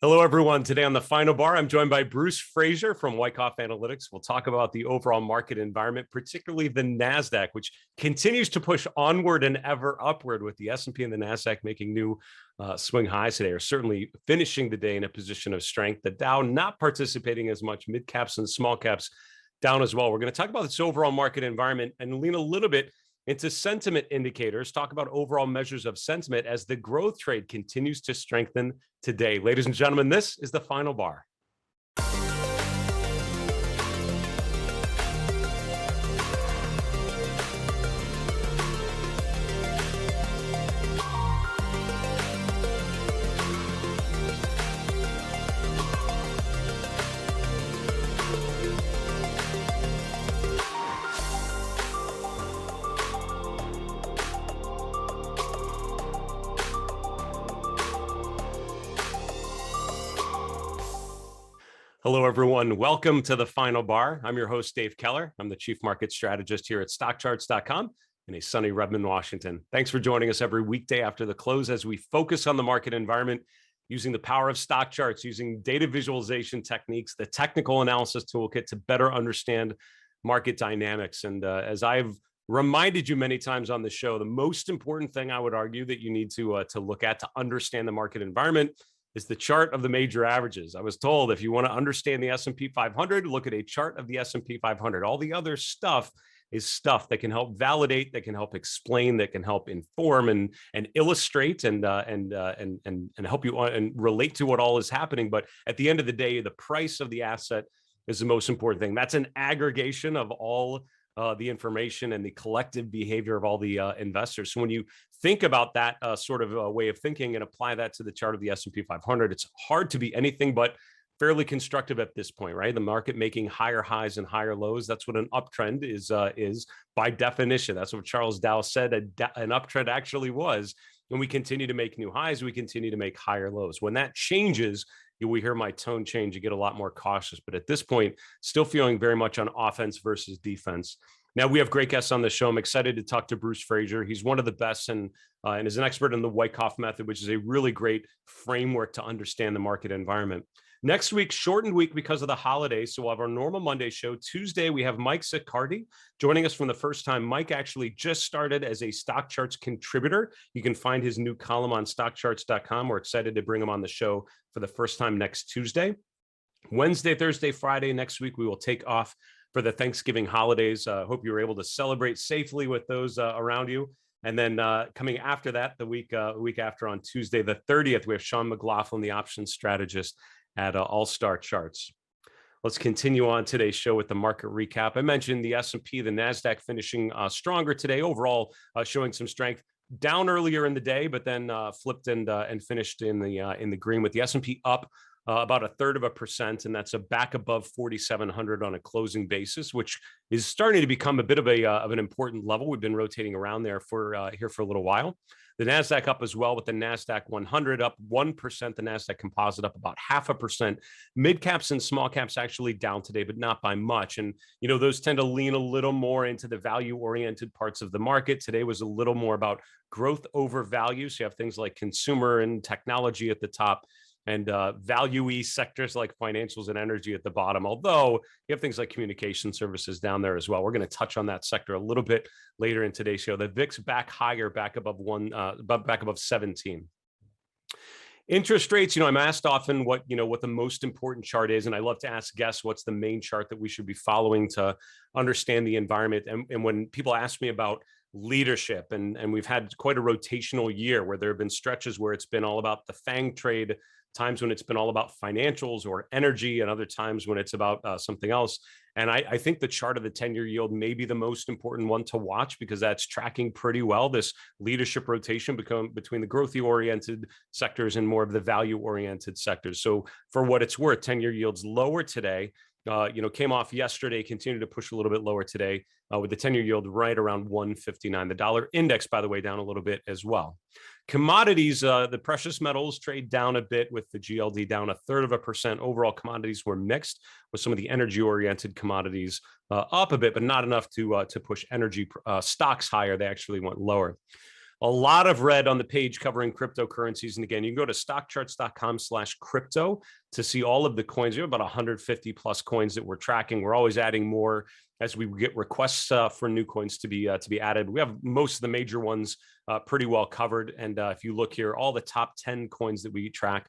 Hello, everyone. Today on the Final Bar, I'm joined by Bruce Fraser from Wyckoff Analytics. We'll talk about the overall market environment, particularly the Nasdaq, which continues to push onward and ever upward, with the S&P and the Nasdaq making new swing highs today, or certainly finishing the day in a position of strength. The Dow not participating as much, mid caps and small caps down as well. We're going to talk about this overall market environment and lean a little bit into sentiment indicators, talk about overall measures of sentiment as the growth trade continues to strengthen today. Ladies and gentlemen, this is the Final Bar. Hello, everyone. Welcome to the Final Bar. I'm your host, Dave Keller. I'm the Chief Market Strategist here at StockCharts.com in a sunny Redmond, Washington. Thanks for joining us every weekday after the close as we focus on the market environment using the power of stock charts, using data visualization techniques, the technical analysis toolkit to better understand market dynamics. And as I've reminded you many times on the show, the most important thing I would argue that you need to look at to understand the market environment is the chart of the major averages. I was told if you want to understand the S&P 500, look at a chart of the S&P 500. All the other stuff is stuff that can help validate, that can help explain, that can help inform and illustrate and help you and relate to what all is happening. But at the end of the day, the price of the asset is the most important thing. That's an aggregation of all the information and the collective behavior of all the investors. So when you think about that sort of way of thinking and apply that to the chart of the S&P 500, it's hard to be anything but fairly constructive at this point, right? The market making higher highs and higher lows. That's what an uptrend is by definition. That's what Charles Dow said an uptrend actually was. When we continue to make new highs, we continue to make higher lows. When that changes, we hear my tone change, you get a lot more cautious. But at this point, still feeling very much on offense versus defense. Now, we have great guests on the show. I'm excited to talk to Bruce Fraser. He's one of the best and is an expert in the Wyckoff method, which is a really great framework to understand the market environment. Next week, shortened week because of the holidays. So we'll have our normal Monday show. Tuesday, we have Mike Siccardi joining us from the first time. Mike actually just started as a Stock Charts contributor. You can find his new column on StockCharts.com. We're excited to bring him on the show for the first time next Tuesday. Wednesday, Thursday, Friday next week, we will take off for the Thanksgiving holidays. Hope you were able to celebrate safely with those around you. And then coming after that, the week after on Tuesday, the 30th, we have Sean McLaughlin, the options strategist at All-Star Charts. Let's continue on today's show with the market recap. I mentioned the S&P, the Nasdaq finishing stronger today, overall showing some strength. Down earlier in the day, but then flipped and finished in the green, with the S&P up about 1/3%, and that's back above 4,700 on a closing basis, which is starting to become a bit of an important level. We've been rotating around there here for a little while. The Nasdaq up as well, with the Nasdaq 100 up 1%, the Nasdaq Composite up about 0.5%. Mid caps and small caps actually down today, but not by much. And those tend to lean a little more into the value-oriented parts of the market. Today was a little more about growth over value. So you have things like consumer and technology at the top, and value-y sectors like financials and energy at the bottom, although you have things like communication services down there as well. We're going to touch on that sector a little bit later in today's show. The VIX back higher, back above 17. Interest rates, I'm asked often what the most important chart is, and I love to ask guests what's the main chart that we should be following to understand the environment. And when people ask me about leadership, and we've had quite a rotational year where there have been stretches where it's been all about the FANG trade, times when it's been all about financials or energy, and other times when it's about something else. And I think the chart of the 10-year yield may be the most important one to watch, because that's tracking pretty well this leadership rotation between the growthy-oriented sectors and more of the value-oriented sectors. So for what it's worth, 10-year yields lower today. Came off yesterday, continued to push a little bit lower today with the 10-year yield right around 159. The dollar index, by the way, down a little bit as well. Commodities, the precious metals trade down a bit, with the GLD down 1/3%. Overall, commodities were mixed, with some of the energy-oriented commodities up a bit, but not enough to push energy stocks higher. They actually went lower. A lot of red on the page covering cryptocurrencies. And again, you can go to stockcharts.com/crypto to see all of the coins. We have about 150 plus coins that we're tracking. We're always adding more as we get requests for new coins to be added. We have most of the major ones pretty well covered. And if you look here, all the top 10 coins that we track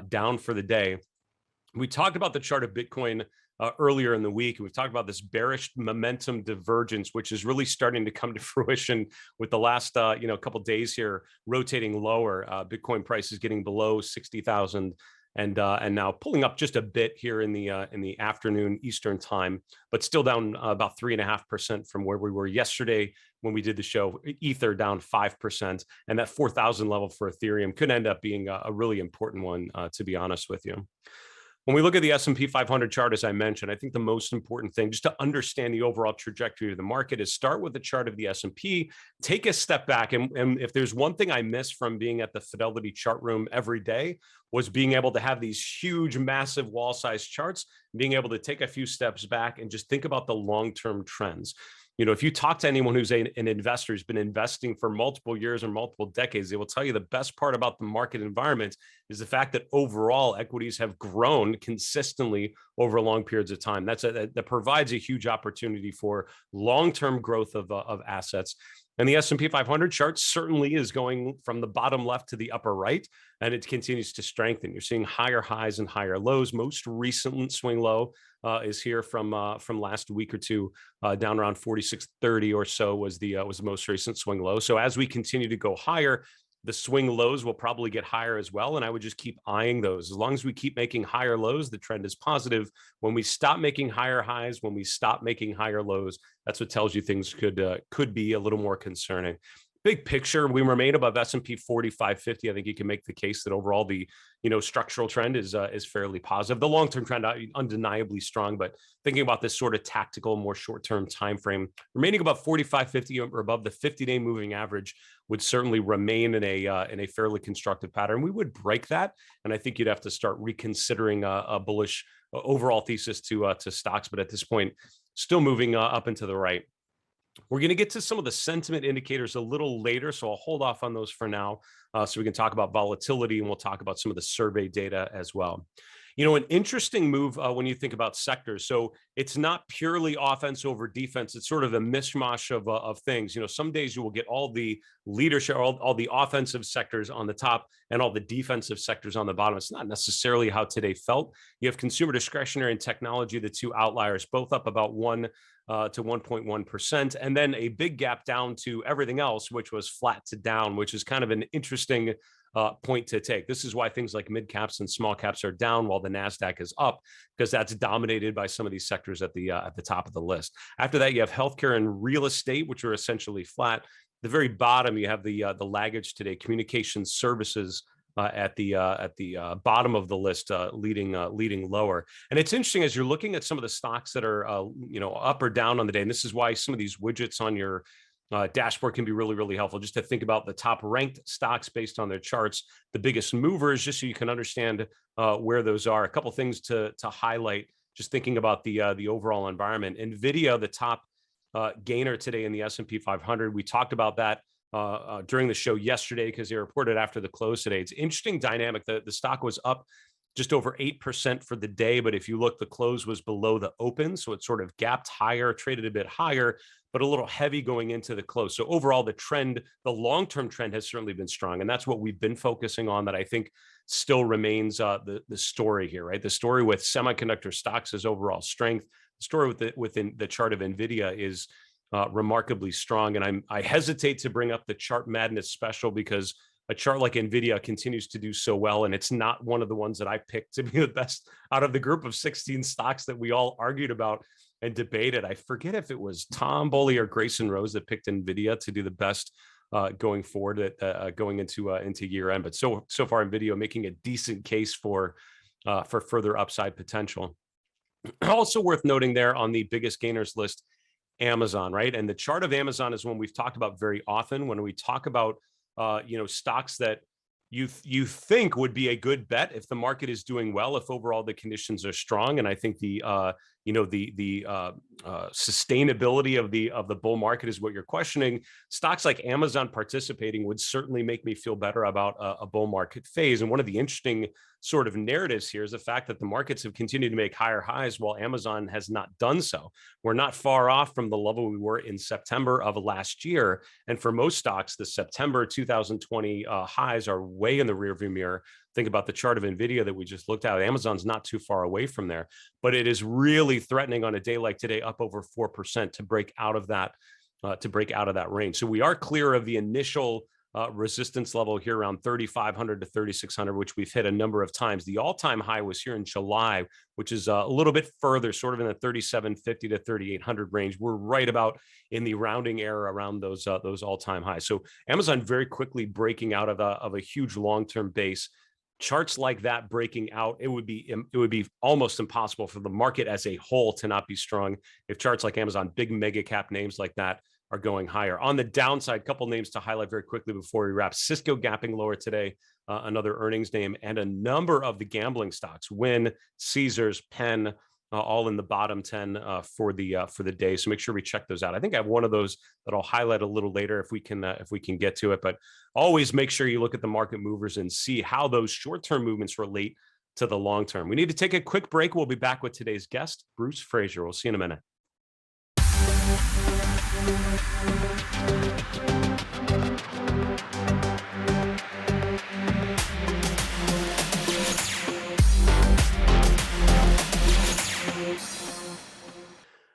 down for the day. We talked about the chart of Bitcoin earlier in the week, and we've talked about this bearish momentum divergence, which is really starting to come to fruition with the last couple days here rotating lower. Bitcoin price is getting below 60,000, and now pulling up just a bit here in the afternoon Eastern time, but still down about 3.5% from where we were yesterday when we did the show. Ether down 5%, and that 4,000 level for Ethereum could end up being a really important one, to be honest with you. When we look at the S&P 500 chart, as I mentioned, I think the most important thing just to understand the overall trajectory of the market is start with the chart of the S&P, take a step back. And if there's one thing I miss from being at the Fidelity chart room every day was being able to have these huge, massive wall-sized charts, being able to take a few steps back and just think about the long-term trends. You know, if you talk to anyone who's an investor who's been investing for multiple years or multiple decades, they will tell you the best part about the market environment is the fact that overall equities have grown consistently over long periods of time. That provides a huge opportunity for long-term growth of assets. And the S&P 500 chart certainly is going from the bottom left to the upper right, and it continues to strengthen. You're seeing higher highs and higher lows. Most recent swing low is here from last week or two, down around 46.30 or so was the most recent swing low. So as we continue to go higher, the swing lows will probably get higher as well. And I would just keep eyeing those. As long as we keep making higher lows, the trend is positive. When we stop making higher highs, when we stop making higher lows, that's what tells you things could be a little more concerning. Big picture, we remain above S&P 4550. I think you can make the case that overall the structural trend is fairly positive. The long-term trend undeniably strong, but thinking about this sort of tactical, more short-term time frame, remaining above 4550 or above the 50-day moving average would certainly remain in a fairly constructive pattern. We would break that, and I think you'd have to start reconsidering a bullish overall thesis to stocks. But at this point, still moving up and to the right. We're going to get to some of the sentiment indicators a little later, so I'll hold off on those for now, so we can talk about volatility, and we'll talk about some of the survey data as well. You know, an interesting move when you think about sectors. So it's not purely offense over defense. It's sort of a mishmash of things. You know, some days you will get all the leadership, all the offensive sectors on the top and all the defensive sectors on the bottom. It's not necessarily how today felt. You have consumer discretionary and technology, the two outliers, both up about 1 to 1.1%, and then a big gap down to everything else, which was flat to down, which is kind of an interesting point to take. This is why things like mid caps and small caps are down while the Nasdaq is up, because that's dominated by some of these sectors at the top of the list. After that, you have healthcare and real estate, which are essentially flat. At the very bottom, you have the laggage today, communications services at the bottom of the list, leading lower. And it's interesting as you're looking at some of the stocks that are up or down on the day. And this is why some of these widgets on your dashboard can be really, really helpful, just to think about the top ranked stocks based on their charts, the biggest movers, just so you can understand where those are. A couple things to highlight, just thinking about the overall environment. NVIDIA, the top gainer today in the S&P 500. We talked about that during the show yesterday because they reported after the close today. It's interesting dynamic. The stock was up just over 8% for the day, but if you look, the close was below the open, so it sort of gapped higher, traded a bit higher, but a little heavy going into the close. So overall, the trend, the long-term trend has certainly been strong, and that's what we've been focusing on. That I think still remains the story here, right? The story with semiconductor stocks is overall strength. The story within the chart of NVIDIA is remarkably strong, and I hesitate to bring up the Chart Madness special because a chart like NVIDIA continues to do so well, and it's not one of the ones that I picked to be the best out of the group of 16 stocks that we all argued about and debated. I forget if it was Tom Boley or Grayson Rose that picked NVIDIA to do the best going forward, going into year end. But so far, NVIDIA making a decent case for further upside potential. Also worth noting there on the biggest gainers list, Amazon, right? And the chart of Amazon is one we've talked about very often when we talk about stocks that you think would be a good bet if the market is doing well, if overall the conditions are strong. And I think the the sustainability of the bull market is what you're questioning. Stocks like Amazon participating would certainly make me feel better about a bull market phase. And one of the interesting sort of narratives here is the fact that the markets have continued to make higher highs while Amazon has not done so. We're not far off from the level we were in September of last year. And for most stocks, the September 2020 highs are way in the rearview mirror. Think about the chart of NVIDIA that we just looked at. Amazon's not too far away from there, but it is really threatening on a day like today, up over 4% to break out of that range. So we are clear of the initial resistance level here around 3,500 to 3,600, which we've hit a number of times. The all-time high was here in July, which is a little bit further, sort of in the 3,750 to 3,800 range. We're right about in the rounding error around those all-time highs. So Amazon very quickly breaking out of a huge long-term base. Charts like that breaking out, it would be almost impossible for the market as a whole to not be strong if charts like Amazon, big mega cap names like that, are going higher. On the downside, a couple names to highlight very quickly before we wrap. Cisco gapping lower today, another earnings name, and a number of the gambling stocks, Wynn, Caesars, Penn, all in the bottom 10 for the day. So make sure we check those out. I think I have one of those that I'll highlight a little later if we can get to it. But always make sure you look at the market movers and see how those short-term movements relate to the long term. We need to take a quick break. We'll be back with today's guest, Bruce Fraser. We'll see you in a minute.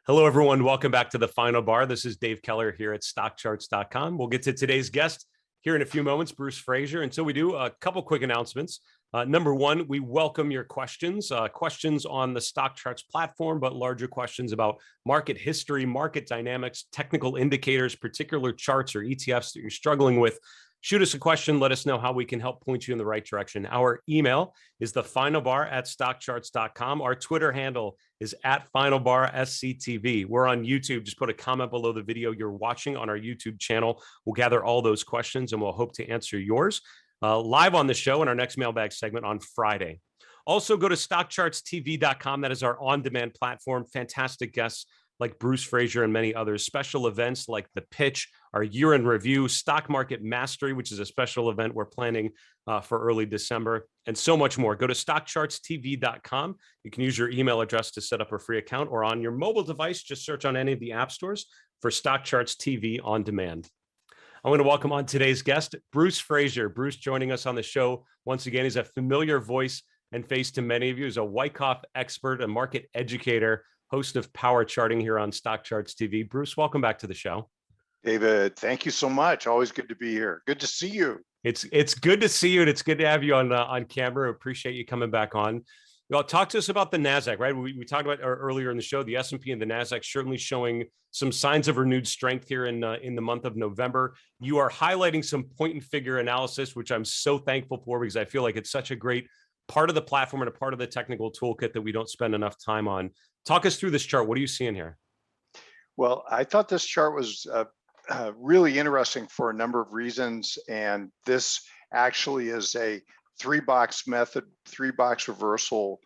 Hello, everyone. Welcome back to the Final Bar. This is Dave Keller here at StockCharts.com. We'll get to today's guest here in a few moments, Bruce Fraser. Until we do, a couple quick announcements. Number one, we welcome your questions, questions on the StockCharts platform, but larger questions about market history, market dynamics, technical indicators, particular charts or ETFs that you're struggling with. Shoot us a question. Let us know how we can help point you in the right direction. Our email is thefinalbar@stockcharts.com. Our Twitter handle is @finalbarsctv. We're on YouTube. Just put a comment below the video you're watching on our YouTube channel. We'll gather all those questions and we'll hope to answer yours live on the show in our next mailbag segment on Friday. Also, go to stockchartstv.com. That is our on-demand platform. Fantastic guests like Bruce Fraser and many others. Special events like The Pitch, our year-end review, Stock Market Mastery, which is a special event we're planning for early December, and so much more. Go to stockchartstv.com. You can use your email address to set up a free account, or on your mobile device, just search on any of the app stores for StockCharts TV on demand. I want to welcome on today's guest, Bruce Fraser. Bruce joining us on the show once again. He's a familiar voice and face to many of you. He's a Wyckoff expert, a market educator, host of Power Charting here on StockCharts TV. Bruce, welcome back to the show. David, thank you so much. Always good to be here. Good to see you. It's good to see you, and it's good to have you on camera. Appreciate you coming back on. Well, talk to us about the Nasdaq, right? We talked about earlier in the show, the S&P and the Nasdaq certainly showing some signs of renewed strength here in the month of November. You are highlighting some point and figure analysis, which I'm so thankful for because I feel like it's such a great part of the platform and a part of the technical toolkit that we don't spend enough time on. Talk us through this chart. What are you seeing here? Well, I thought this chart was really interesting for a number of reasons. And this actually is a three-box method, three-box reversal,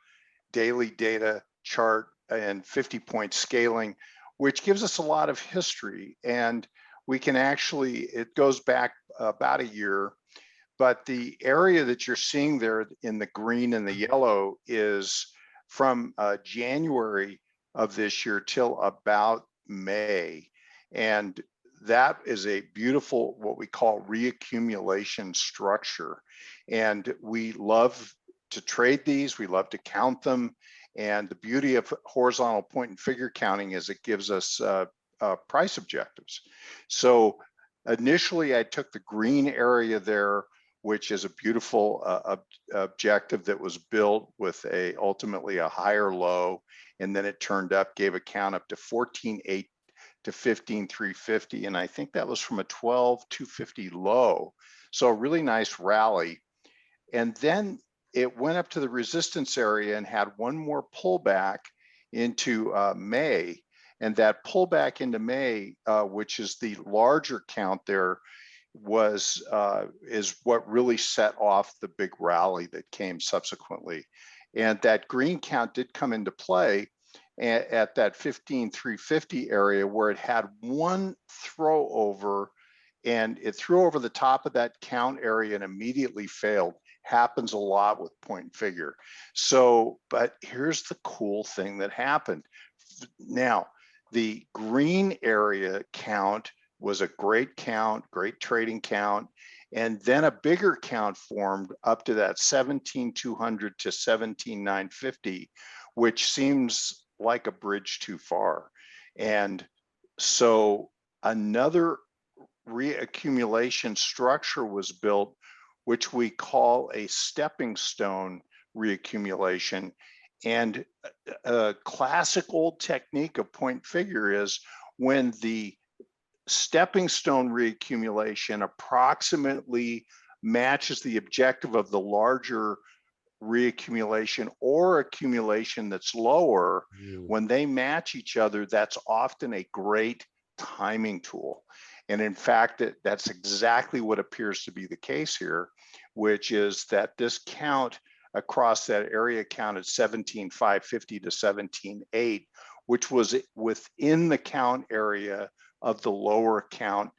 daily data chart, and 50-point scaling, which gives us a lot of history. And we can actually, it goes back about a year, but the area that you're seeing there in the green and the yellow is from January of this year till about May. And that is a beautiful, what we call reaccumulation structure. And we love to trade these, we love to count them. And the beauty of horizontal point and figure counting is it gives us price objectives. So initially I took the green area there, which is a beautiful objective that was built with ultimately a higher low. And then it turned up, gave a count up to 14.8 to 15,350. And I think that was from a 12,250 low. So a really nice rally. And then it went up to the resistance area and had one more pullback into May. And that pullback into May, which is the larger count there, is what really set off the big rally that came subsequently. And that green count did come into play. at that 15,350 area where it had one throw over, and it threw over the top of that count area and immediately failed. Happens a lot with point and figure. So, but here's the cool thing that happened. Now, the green area count was a great count, great trading count. And then a bigger count formed up to that 17,200 to 17,950, which seems like a bridge too far. And so another reaccumulation structure was built, which we call a stepping stone reaccumulation. And a classic old technique of point figure is when the stepping stone reaccumulation approximately matches the objective of the larger reaccumulation or accumulation that's lower, when they match each other, that's often a great timing tool. And in fact, that's exactly what appears to be the case here, which is that this count across that area count at 17,550 to 17,800, which was within the count area of the lower count,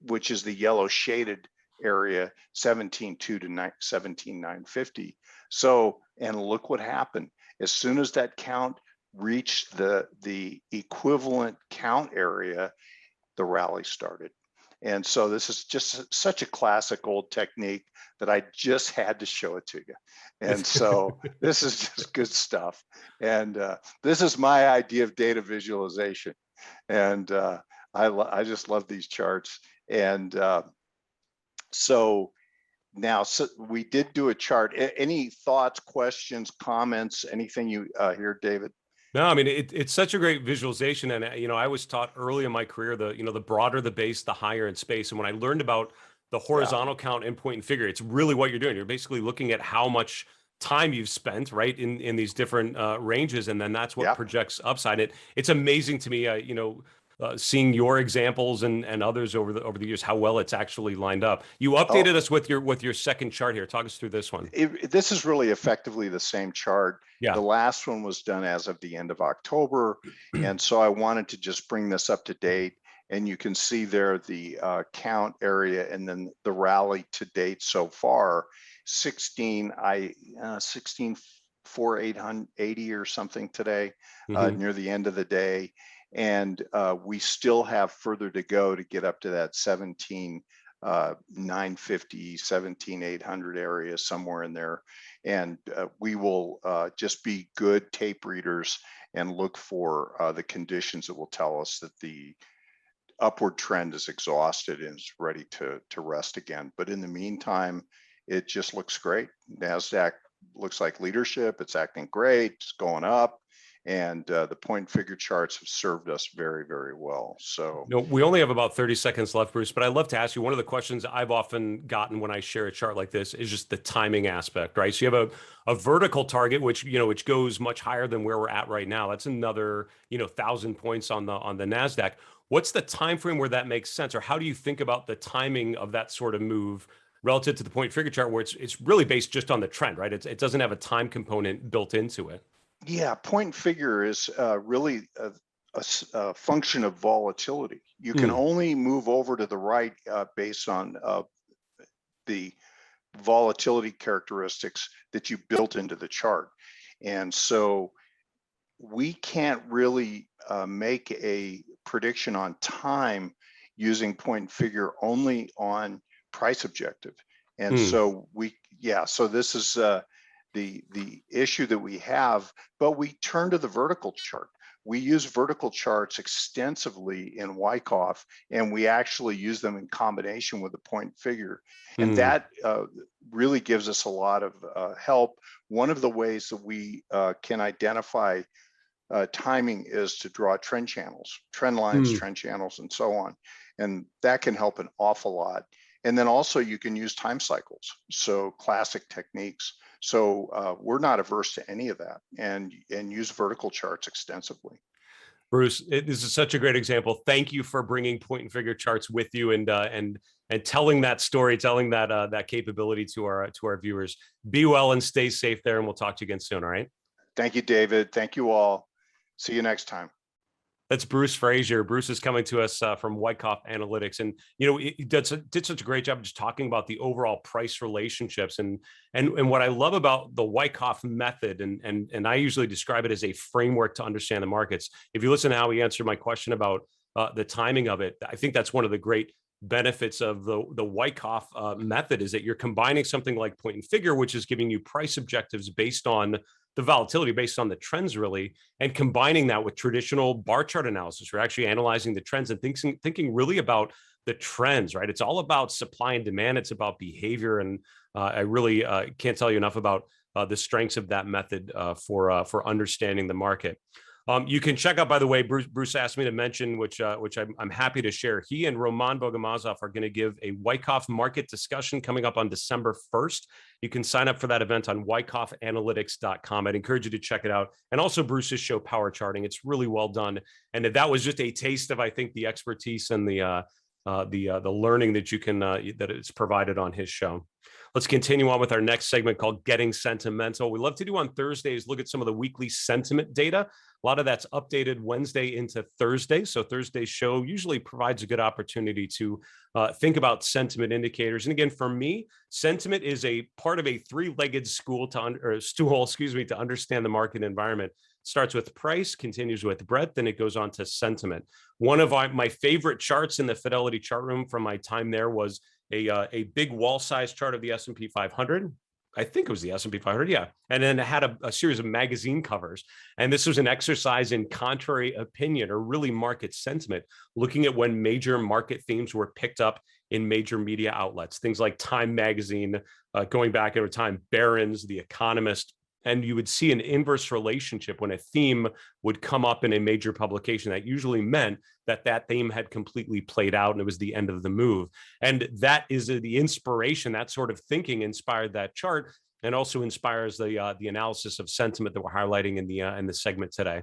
which is the yellow shaded area, 17,200 to 17,950. So, and look what happened. As soon as that count reached the equivalent count area, the rally started. And so this is just such a classic old technique that I just had to show it to you. And so this is just good stuff. And this is my idea of data visualization. And I just love these charts. And so now, so we did do a chart. Any thoughts, questions, comments, anything you hear, David? No, I mean, it's such a great visualization. And, I was taught early in my career, the broader the base, the higher in space. And when I learned about the horizontal count and point and figure, it's really what you're doing. You're basically looking at how much time you've spent, right, in these different ranges. And then that's what projects upside. It's amazing to me, seeing your examples and others over the years, how well it's actually lined up. You updated us with your second chart here. Talk us through this one. This is really effectively the same chart. Yeah. The last one was done as of the end of October. And so I wanted to just bring this up to date. And you can see there the count area and then the rally to date so far, 16,480 or something today, near the end of the day. And we still have further to go to get up to that 17,950, 17,800 area, somewhere in there. And we will just be good tape readers and look for the conditions that will tell us that the upward trend is exhausted and is ready to rest again. But in the meantime, it just looks great. Nasdaq looks like leadership. It's acting great. It's going up. And the point and figure charts have served us very, very well. So we only have about 30 seconds left, Bruce, but I'd love to ask you, one of the questions I've often gotten when I share a chart like this is just the timing aspect, right? So you have a vertical target, which goes much higher than where we're at right now. That's another, 1,000 points on the Nasdaq. What's the time frame where that makes sense? Or how do you think about the timing of that sort of move relative to the point figure chart, where it's really based just on the trend, right? It doesn't have a time component built into it. Yeah, point and figure is really a function of volatility. You can only move over to the right based on the volatility characteristics that you built into the chart. And so we can't really make a prediction on time using point and figure, only on price objective. And so so this is the issue that we have, but we turn to the vertical chart. We use vertical charts extensively in Wyckoff, and we actually use them in combination with the point figure. And that really gives us a lot of help. One of the ways that we can identify timing is to draw trend channels, trend lines, trend channels, and so on. And that can help an awful lot. And then also you can use time cycles, so classic techniques. So we're not averse to any of that, and use vertical charts extensively. Bruce, this is such a great example. Thank you for bringing point and figure charts with you and telling that story, telling that capability to our viewers. Be well and stay safe there, and we'll talk to you again soon. All right. Thank you, David. Thank you all. See you next time. That's Bruce Fraser. Bruce is coming to us from Wyckoff Analytics, and he did such a great job just talking about the overall price relationships. And what I love about the Wyckoff method, and I usually describe it as a framework to understand the markets. If you listen to how he answered my question about the timing of it, I think that's one of the great benefits of the Wyckoff method, is that you're combining something like point and figure, which is giving you price objectives based on the volatility, based on the trends really, and combining that with traditional bar chart analysis. We're actually analyzing the trends and thinking really about the trends, right? It's all about supply and demand. It's about behavior. And I really can't tell you enough about the strengths of that method for understanding the market. You can check out, by the way, Bruce asked me to mention, which I'm happy to share. He and Roman Bogomazov are going to give a Wyckoff market discussion coming up on December 1st. You can sign up for that event on wyckoffanalytics.com. I'd encourage you to check it out. And also Bruce's show, Power Charting. It's really well done. And that was just a taste of, I think, the expertise and the learning that you can that is provided on his show. Let's continue on with our next segment called Getting Sentimental. We love to do on Thursdays, look at some of the weekly sentiment data. A lot of that's updated Wednesday into Thursday. So Thursday's show usually provides a good opportunity to think about sentiment indicators. And again, for me, sentiment is a part of a three-legged stool to understand the market environment. Starts with price, continues with breadth, and it goes on to sentiment. One of my favorite charts in the Fidelity chart room from my time there was a big wall size chart of the S&P 500. I think it was the S&P 500, yeah. And then it had a series of magazine covers. And this was an exercise in contrary opinion, or really market sentiment, looking at when major market themes were picked up in major media outlets, things like Time Magazine, going back over time, Barron's, The Economist. And you would see an inverse relationship when a theme would come up in a major publication. That usually meant that theme had completely played out and it was the end of the move. And that is the inspiration, that sort of thinking inspired that chart, and also inspires the analysis of sentiment that we're highlighting in the segment today.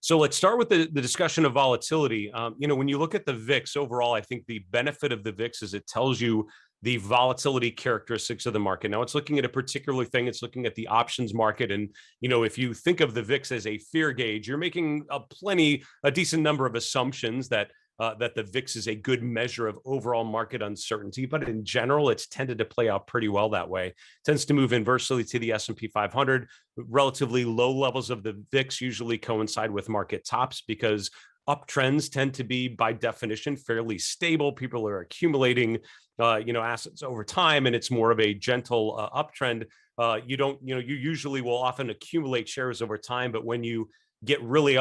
So let's start with the discussion of volatility. When you look at the VIX overall, I think the benefit of the VIX is it tells you the volatility characteristics of the market. Now it's looking at a particular thing. It's looking at the options market. And, if you think of the VIX as a fear gauge, you're making a decent number of assumptions that the VIX is a good measure of overall market uncertainty. But in general, it's tended to play out pretty well that way. It tends to move inversely to the S&P 500. Relatively low levels of the VIX usually coincide with market tops, because uptrends tend to be, by definition, fairly stable. People are accumulating assets over time, and it's more of a gentle uptrend. You usually will often accumulate shares over time, but when you get really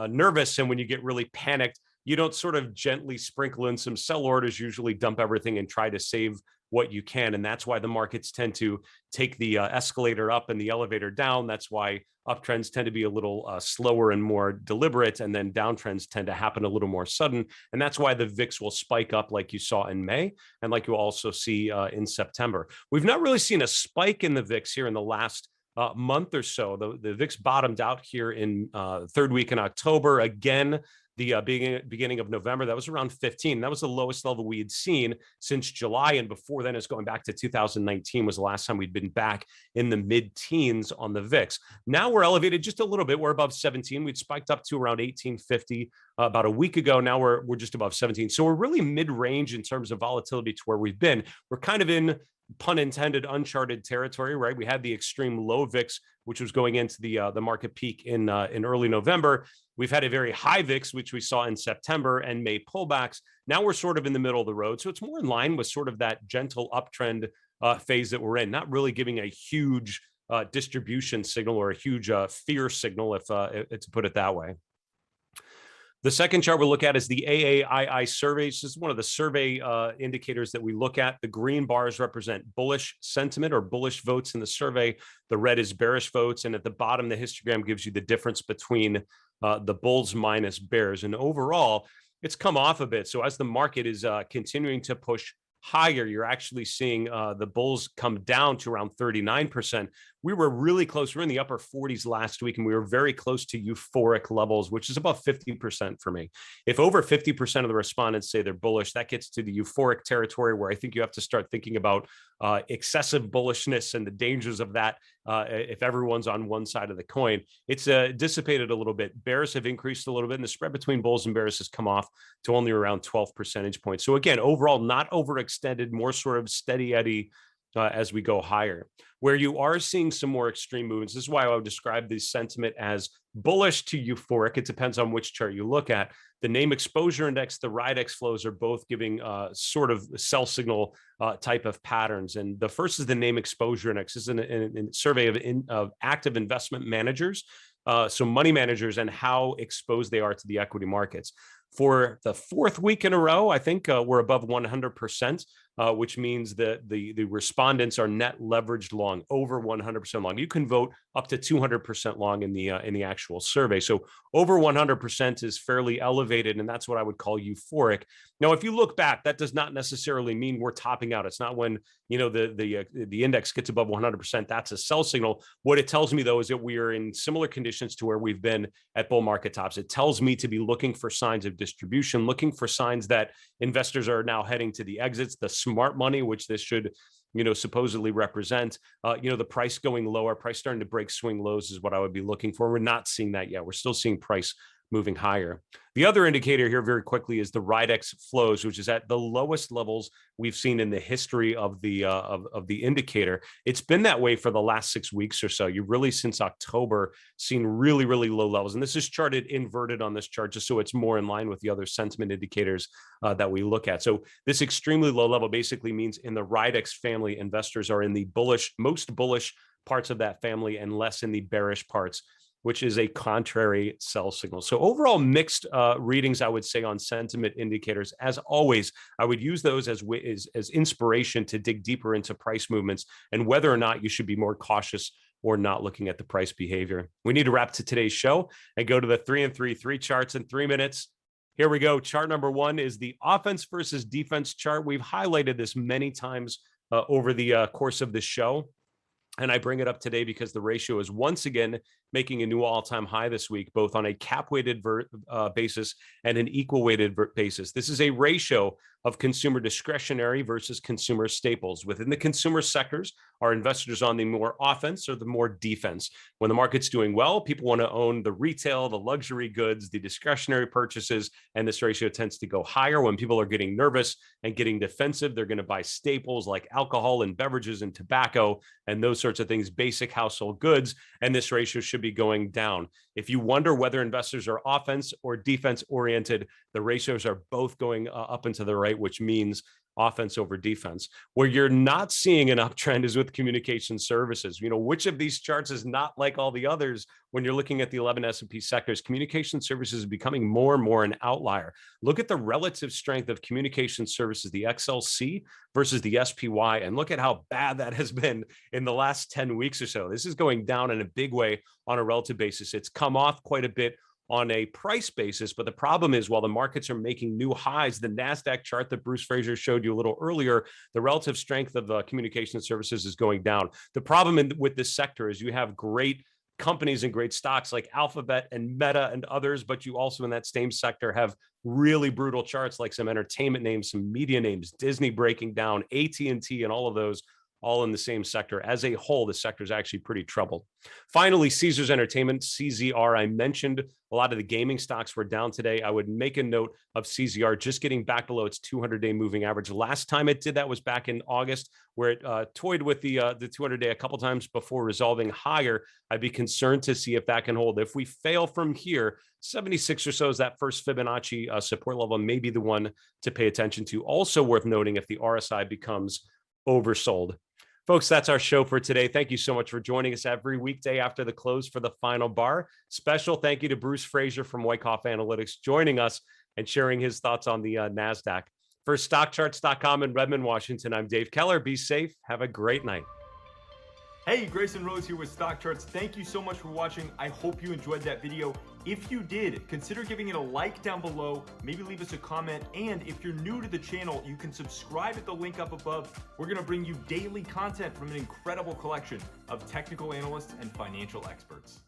nervous and when you get really panicked, you don't sort of gently sprinkle in some sell orders, usually dump everything and try to save what you can. And that's why the markets tend to take the escalator up and the elevator down. That's why uptrends tend to be a little slower and more deliberate, and then downtrends tend to happen a little more sudden. And that's why the VIX will spike up like you saw in May, and like you'll also see in September. We've not really seen a spike in the VIX here in the last month or so. The VIX bottomed out here in third week in October. Again, the beginning of November, that was around 15. That was the lowest level we had seen since July. And before then, it's going back to 2019 was the last time we'd been back in the mid-teens on the VIX. Now we're elevated just a little bit. We're above 17. We'd spiked up to around 1850 about a week ago. Now we're just above 17. So we're really mid-range in terms of volatility to where we've been. We're kind of in, pun intended, uncharted territory, right? We had the extreme low VIX, which was going into the market peak in early November. We've had a very high VIX, which we saw in September and May pullbacks. Now we're sort of in the middle of the road. So it's more in line with sort of that gentle uptrend phase that we're in, not really giving a huge distribution signal or a huge fear signal, if to put it that way. The second chart we'll look at is the AAII survey. This is one of the survey indicators that we look at. The green bars represent bullish sentiment or bullish votes in the survey. The red is bearish votes. And at the bottom, the histogram gives you the difference between the bulls minus bears. And overall, it's come off a bit. So as the market is continuing to push higher, you're actually seeing the bulls come down to around 39%, we were really close. We were in the upper 40s last week, and we were very close to euphoric levels, which is about 50% for me. If over 50% of the respondents say they're bullish, that gets to the euphoric territory where I think you have to start thinking about excessive bullishness and the dangers of that. If everyone's on one side of the coin, it's dissipated a little bit. Bears have increased a little bit, and the spread between bulls and bears has come off to only around 12 percentage points. So again, overall, not overextended, more sort of steady eddy as we go higher. Where you are seeing some more extreme movements, this is why I would describe the sentiment as bullish to euphoric. It depends on which chart you look at. The name exposure index, the RIDEX flows are both giving sort of sell signal type of patterns. And the first is the name exposure index. This is a survey of active investment managers, so money managers, and how exposed they are to the equity markets. For the fourth week in a row, I think we're above 100%, which means that the respondents are net leveraged long, over 100% long. You can vote up to 200% long in the actual survey. So over 100% is fairly elevated, and that's what I would call euphoric. Now, if you look back, that does not necessarily mean we're topping out. It's not when the index gets above 100%. That's a sell signal. What it tells me, though, is that we are in similar conditions to where we've been at bull market tops. It tells me to be looking for signs of distribution, looking for signs that investors are now heading to the exits, the smart money, which this should supposedly represent, the price going lower, price starting to break swing lows is what I would be looking for. We're not seeing that yet. We're still seeing price moving higher. The other indicator here very quickly is the RIDEX flows, which is at the lowest levels we've seen in the history of the indicator. It's been that way for the last 6 weeks or so. You've really, since October, seen really, really low levels. And this is charted inverted on this chart, just so it's more in line with the other sentiment indicators that we look at. So this extremely low level basically means in the RIDEX family, investors are in the most bullish parts of that family and less in the bearish parts, which is a contrary sell signal. So overall mixed readings, I would say, on sentiment indicators. As always, I would use those as inspiration to dig deeper into price movements and whether or not you should be more cautious or not looking at the price behavior. We need to wrap to today's show and go to the 3 and 3 charts in 3 minutes. Here we go. Chart number 1 is the offense versus defense chart. We've highlighted this many times over the course of this show. And I bring it up today because the ratio is once again making a new all-time high this week, both on a cap-weighted basis and an equal-weighted basis. This is a ratio of consumer discretionary versus consumer staples. Within the consumer sectors, are investors on the more offense or the more defense? When the market's doing well, people want to own the retail, the luxury goods, the discretionary purchases, and this ratio tends to go higher. When people are getting nervous and getting defensive, they're going to buy staples like alcohol and beverages and tobacco and those sorts of things, basic household goods, and this ratio should be going down. If you wonder whether investors are offense or defense oriented, the ratios are both going up and to the right, which means offense over defense. Where you're not seeing an uptrend is with communication services. Which of these charts is not like all the others? When you're looking at the 11 S&P sectors, communication services is becoming more and more an outlier. Look at the relative strength of communication services, the XLC versus the SPY, and look at how bad that has been in the last 10 weeks or so. This is going down in a big way on a relative basis. It's come off quite a bit on a price basis. But the problem is, while the markets are making new highs, the Nasdaq chart that Bruce Fraser showed you a little earlier, the relative strength of communication services is going down. The problem with this sector is you have great companies and great stocks like Alphabet and Meta and others, but you also in that same sector have really brutal charts like some entertainment names, some media names, Disney breaking down, AT&T, and all of those all in the same sector. As a whole, the sector is actually pretty troubled. Finally, Caesars Entertainment, CZR. I mentioned a lot of the gaming stocks were down today. I would make a note of CZR just getting back below its 200-day moving average. Last time it did that was back in August, where it toyed with the 200-day a couple times before resolving higher. I'd be concerned to see if that can hold. If we fail from here, 76 or so is that first Fibonacci support level, may be the one to pay attention to. Also worth noting if the RSI becomes oversold. Folks, that's our show for today. Thank you so much for joining us every weekday after the close for the final bar. Special thank you to Bruce Fraser from Wyckoff Analytics joining us and sharing his thoughts on the NASDAQ. For StockCharts.com in Redmond, Washington, I'm Dave Keller. Be safe. Have a great night. Hey, Grayson Rose here with StockCharts. Thank you so much for watching. I hope you enjoyed that video. If you did, consider giving it a like down below, maybe leave us a comment, and if you're new to the channel, you can subscribe at the link up above. We're going to bring you daily content from an incredible collection of technical analysts and financial experts.